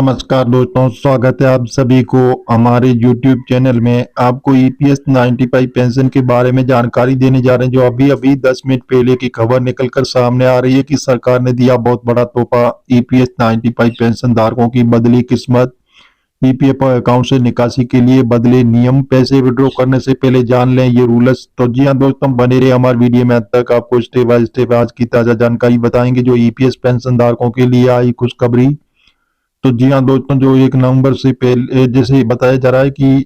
नमस्कार दोस्तों, स्वागत है आप सभी को हमारे YouTube चैनल में। आपको ईपीएस 95 पेंशन के बारे में जानकारी देने जा रहे हैं, जो अभी अभी 10 मिनट पहले की खबर निकलकर सामने आ रही है कि सरकार ने दिया बहुत बड़ा तोहफा। ईपीएस 95 पेंशन धारकों की बदली किस्मत। ईपीएफओ अकाउंट से निकासी के लिए बदले नियम। पैसे विड्रॉ करने से पहले जान लें ये रूल्स। तो जी हाँ दोस्तों, बने रहे हमारे वीडियो में। अंत तक आपको स्टेप बाय स्टेप आज की ताजा जानकारी बताएंगे जो ईपीएस पेंशन धारकों के लिए आई खुशखबरी। तो जी हाँ दोस्तों, जो 1 नवंबर से पहले जैसे बताया जा रहा है कि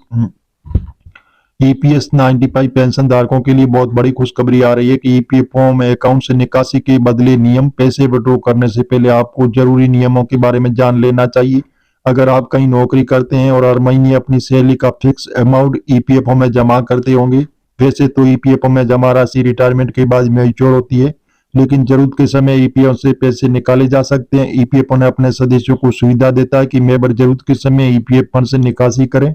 ईपीएस 95 पेंशन धारकों के लिए बहुत बड़ी खुशखबरी आ रही है कि ईपीएफओ में अकाउंट से निकासी के बदले नियम। पैसे विड्रॉ करने से पहले आपको जरूरी नियमों के बारे में जान लेना चाहिए। अगर आप कहीं नौकरी करते हैं और हर महीने अपनी सैलरी का फिक्स अमाउंट ईपीएफओ में जमा करते होंगे, वैसे तो ईपीएफओ में जमा राशि रिटायरमेंट के बाद मैच्योर होती है, लेकिन जरूरत के समय ईपीएफओ से पैसे निकाले जा सकते हैं। ईपीएफओ ने अपने सदस्यों को सुविधा देता है कि मेंबर जरूरत के समय ईपीएफ फंड से निकासी करें।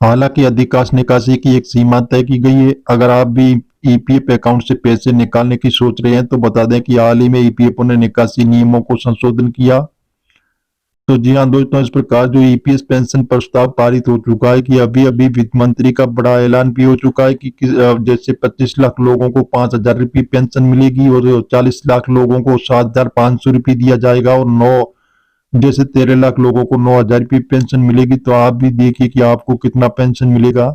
हालांकि अधिकांश निकासी की एक सीमा तय की गई है। अगर आप भी ईपीएफ अकाउंट से पैसे निकालने की सोच रहे हैं तो बता दें कि हाल ही में ईपीएफओ ने निकासी नियमों को संशोधन किया। तो जी हाँ दोस्तों, इस प्रकार जो ईपीएस पेंशन प्रस्ताव पारित हो चुका है कि अभी अभी वित्त मंत्री का बड़ा ऐलान भी हो चुका है कि जैसे 25 लाख लोगों को 5,000 रुपये पेंशन मिलेगी और 40 लाख लोगों को 7,500 रुपये दिया जाएगा और 13 लाख लोगों को 9,000 रुपये पेंशन मिलेगी। तो आप भी देखिए कि आपको कितना पेंशन मिलेगा।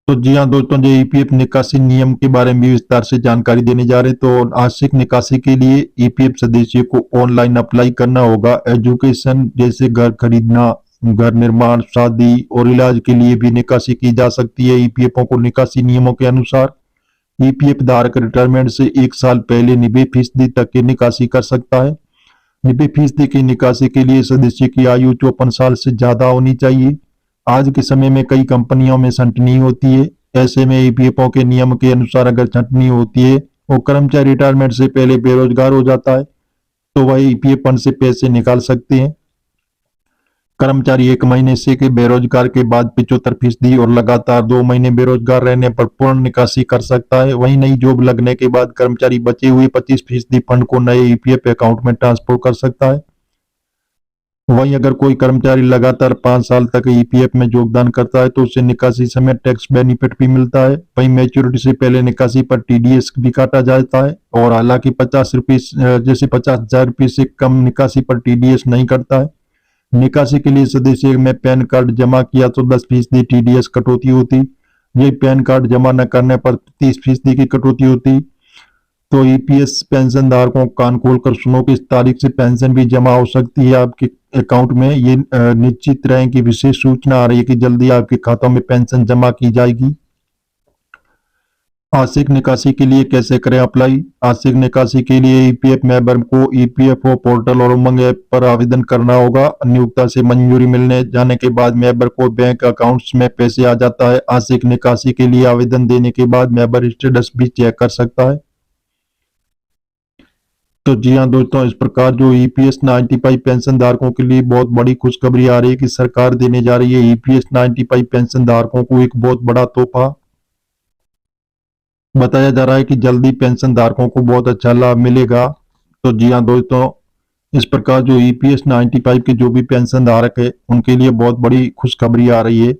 तो जी हाँ दोस्तों, जो ईपीएफ निकासी नियम के बारे में भी विस्तार से जानकारी देने जा रहे हैं। तो आंशिक निकासी के लिए ईपीएफ सदस्य को ऑनलाइन अप्लाई करना होगा। एजुकेशन जैसे घर खरीदना, घर निर्माण, शादी और इलाज के लिए भी निकासी की जा सकती है ईपीएफओ को निकासी नियमों के अनुसार। ईपीएफ धारक रिटायरमेंट से 1 साल पहले 90% तक की निकासी कर सकता है। 90% की निकासी के लिए सदस्य की आयु 54 साल से ज्यादा होनी चाहिए। आज के समय में कई कंपनियों में छंटनी होती है। ऐसे में ईपीएफओ के नियम के अनुसार अगर छंटनी होती है और कर्मचारी रिटायरमेंट से पहले बेरोजगार हो जाता है तो वह ईपीएफ फंड से पैसे निकाल सकते हैं। कर्मचारी 1 महीने से के बेरोजगार के बाद 75% और लगातार 2 महीने बेरोजगार रहने पर पूर्ण निकासी कर सकता है। वहीं नई जॉब लगने के बाद कर्मचारी बचे हुए 25% फंड को नए ईपीएफ अकाउंट में ट्रांसफर कर सकता है। वहीं अगर कोई कर्मचारी लगातार 5 साल तक ईपीएफ में योगदान करता है तो उसे निकासी समय टैक्स बेनिफिट भी मिलता है। वहीं मैच्योरिटी से पहले निकासी पर टीडीएस भी काटा जाता है। और हालांकि 50,000 रुपये से कम निकासी पर टीडीएस नहीं करता है। निकासी के लिए सदस्य में पैन कार्ड जमा किया तो 10% टीडीएस कटौती होती। ये पैन कार्ड जमा न करने पर 30% की कटौती होती। तो ईपीएस पेंशन धारकों कान खोलकर सुनो कि इस तारीख से पेंशन भी जमा हो सकती है आपके अकाउंट में। ये निश्चित रहें कि विशेष सूचना आ रही है कि जल्दी आपके खातों में पेंशन जमा की जाएगी। आंशिक निकासी के लिए कैसे करें अप्लाई? आंशिक निकासी के लिए ईपीएफ मेंबर को ईपीएफओ पोर्टल और उमंग ऐप पर आवेदन करना होगा। नियोक्ता से मंजूरी मिलने जाने के बाद मेंबर को बैंक अकाउंट्स में पैसे आ जाता है। आंशिक निकासी के लिए आवेदन देने के बाद मेंबर स्टेटस भी चेक कर सकता है। तो जी हाँ दोस्तों, इस प्रकार जो ईपीएस 95 पेंशन धारकों के लिए बहुत बड़ी खुशखबरी आ रही है कि सरकार देने जा रही है ईपीएस 95 पेंशन धारकों को एक बहुत बड़ा तोहफा। बताया जा रहा है कि जल्दी पेंशन धारकों को बहुत अच्छा लाभ मिलेगा। तो जी हाँ दोस्तों, इस प्रकार जो ईपीएस 95 के जो भी पेंशन धारक है उनके लिए बहुत बड़ी खुशखबरी आ रही है।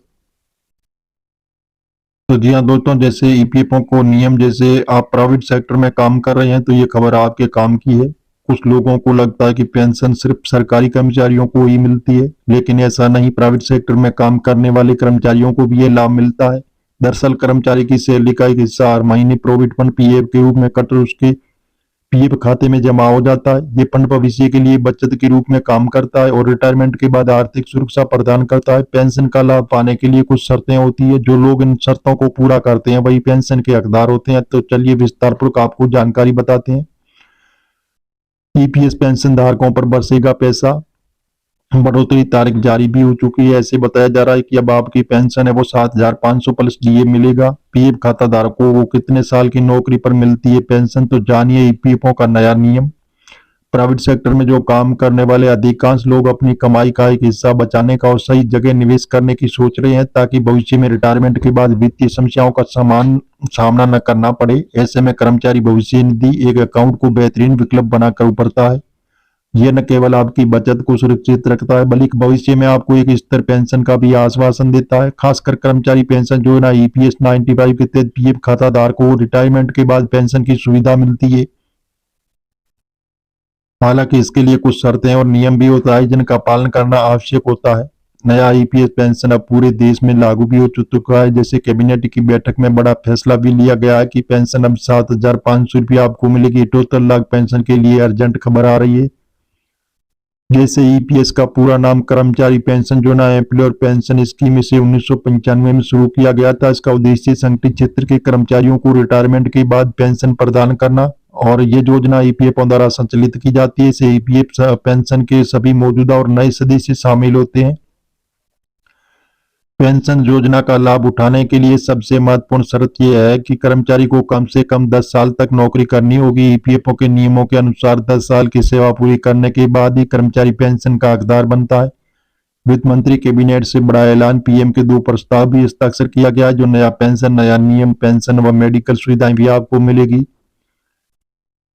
तो जी हाँ दोस्तों, जैसे ईपीएफओ को नियम, जैसे आप प्राइवेट सेक्टर में काम कर रहे हैं तो ये खबर आपके काम की है। कुछ लोगों को लगता है कि पेंशन सिर्फ सरकारी कर्मचारियों को ही मिलती है, लेकिन ऐसा नहीं। प्राइवेट सेक्टर में काम करने वाले कर्मचारियों को भी ये लाभ मिलता है। दरअसल कर्मचारी की सैलरी का एक हिस्सा हर महीने प्रोविडेंट फंड पीएफ के रूप में कटकर उसके पीएफ खाते में जमा हो जाता है। ये फंड भविष्य के लिए बचत के रूप में काम करता है और रिटायरमेंट के बाद आर्थिक सुरक्षा प्रदान करता है। पेंशन का लाभ पाने के लिए कुछ शर्तें होती है। जो लोग इन शर्तों को पूरा करते हैं वही पेंशन के हकदार होते हैं। तो चलिए विस्तार पूर्वक आपको जानकारी बताते हैं। ईपीएस पेंशन धारकों पर बरसेगा पैसा। बढ़ोतरी तारीख जारी भी हो चुकी है। ऐसे बताया जा रहा है कि अब आपकी पेंशन है वो 7,500 प्लस डीए मिलेगा। पीएफ खाता धारकों को कितने साल की नौकरी पर मिलती है पेंशन? तो जानिए ईपीएफओ का नया नियम। प्राइवेट सेक्टर में जो काम करने वाले अधिकांश लोग अपनी कमाई का एक हिस्सा बचाने का और सही जगह निवेश करने की सोच रहे हैं ताकि भविष्य में रिटायरमेंट के बाद वित्तीय समस्याओं का सामना न करना पड़े। ऐसे में कर्मचारी भविष्य निधि एक अकाउंट को बेहतरीन विकल्प बनाकर उभरता है। ये न केवल आपकी बचत को सुरक्षित रखता है बल्कि भविष्य में आपको एक स्थिर पेंशन का भी आश्वासन देता है। खासकर कर्मचारी पेंशन योजना ईपीएस 95 के तहत पीएफ खाता धारकों को रिटायरमेंट के बाद पेंशन की सुविधा मिलती है। हालांकि इसके लिए कुछ शर्तें और नियम भी होता है जिनका पालन करना आवश्यक होता है। नया ईपीएस पेंशन अब पूरे देश में लागू भी हो चुका है। जैसे कैबिनेट की बैठक में बड़ा फैसला भी लिया गया है कि पेंशन अब 7,500 रुपये आपको मिलेगी। टोटल लाख पेंशन के लिए अर्जेंट खबर आ रही है। जैसे ईपीएस का पूरा नाम कर्मचारी पेंशन योजना एम्प्लॉयर पेंशन स्कीम इसे 1995 में शुरू किया गया था। इसका उद्देश्य संगठित क्षेत्र के कर्मचारियों को रिटायरमेंट के बाद पेंशन प्रदान करना और ये योजना ईपीएफ द्वारा संचालित की जाती है। इसे ईपीएफ पेंशन के सभी मौजूदा और नए सदस्य शामिल होते हैं। पेंशन योजना का लाभ उठाने के लिए सबसे महत्वपूर्ण शर्त यह है कि कर्मचारी को कम से कम 10 साल तक नौकरी करनी होगी। ईपीएफओ के नियमों के अनुसार 10 साल की सेवा पूरी करने के बाद ही कर्मचारी पेंशन का हकदार बनता है। वित्त मंत्री कैबिनेट से बड़ा ऐलान, पीएम के 2 प्रस्ताव भी हस्ताक्षर किया गया है। जो नया पेंशन, नया नियम पेंशन व मेडिकल सुविधाएं भी आपको मिलेगी।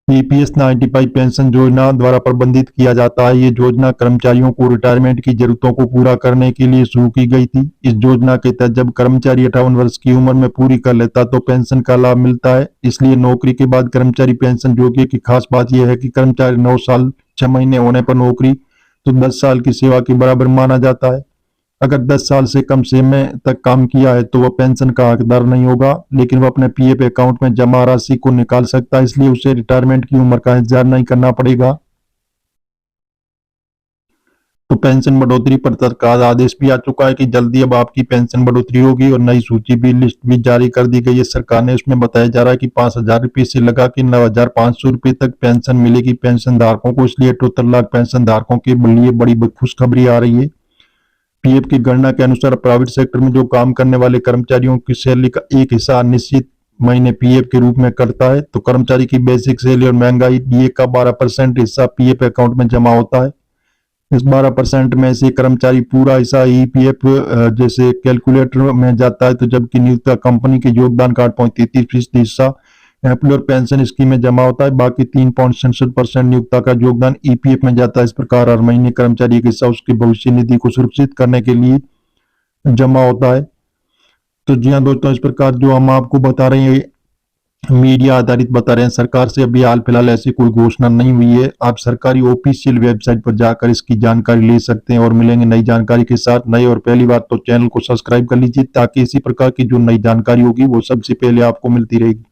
ईपीएस 95 पेंशन योजना द्वारा प्रबंधित किया जाता है। ये योजना कर्मचारियों को रिटायरमेंट की जरूरतों को पूरा करने के लिए शुरू की गई थी। इस योजना के तहत जब कर्मचारी 58 वर्ष की उम्र में पूरी कर लेता तो पेंशन का लाभ मिलता है। इसलिए नौकरी के बाद कर्मचारी पेंशन योग्य की खास बात यह है कि कर्मचारी 9 साल 6 महीने होने पर नौकरी तो 10 साल की सेवा के बराबर माना जाता है। अगर 10 साल से कम समय तक काम किया है तो वह पेंशन का हकदार नहीं होगा, लेकिन वह अपने पीएफ अकाउंट में जमा राशि को निकाल सकता है। इसलिए उसे रिटायरमेंट की उम्र का इंतजार नहीं करना पड़ेगा। तो पेंशन बढ़ोतरी पर तत्काल आदेश भी आ चुका है कि जल्दी अब आपकी पेंशन बढ़ोतरी होगी और नई सूची भी लिस्ट भी जारी कर दी गई है सरकार ने। उसमें बताया जा रहा है कि 5,000 रुपये से लगा कि 9,500 रुपये तक पेंशन मिलेगी पेंशन धारकों को। इसलिए टोटल लाख पेंशन धारकों के लिए बड़ी खुशखबरी आ रही है। पीएफ की गणना के अनुसार प्राइवेट सेक्टर में जो काम करने वाले कर्मचारियों की सैलरी का एक हिस्सा निश्चित महीने पीएफ के रूप में करता है। तो कर्मचारी की बेसिक सैलरी और महंगाई डीए का 12% हिस्सा पीएफ अकाउंट में जमा होता है। इस 12% में से कर्मचारी पूरा हिस्सा ईपीएफ जैसे कैलकुलेटर में जाता है, तो जबकि नियोक्ता कंपनी के योगदान का 8.33% हिस्सा एम्प्लॉयर पेंशन स्कीम में जमा होता है। बाकी 3.67% नियोक्ता का योगदान ईपीएफ में जाता है। इस प्रकार हर महीने कर्मचारी के हिस्सा उसके भविष्य निधि को सुरक्षित करने के लिए जमा होता है। तो जी हाँ दोस्तों, इस प्रकार जो हम आपको बता रहे हैं मीडिया आधारित बता रहे हैं। सरकार से अभी हाल फिलहाल ऐसी कोई घोषणा नहीं हुई है। आप सरकारी ऑफिशियल वेबसाइट पर जाकर इसकी जानकारी ले सकते हैं और मिलेंगे नई जानकारी के साथ। नए और पहली बात तो चैनल को सब्सक्राइब कर लीजिए ताकि इसी प्रकार की जो नई जानकारी होगी वो सबसे पहले आपको मिलती रहेगी।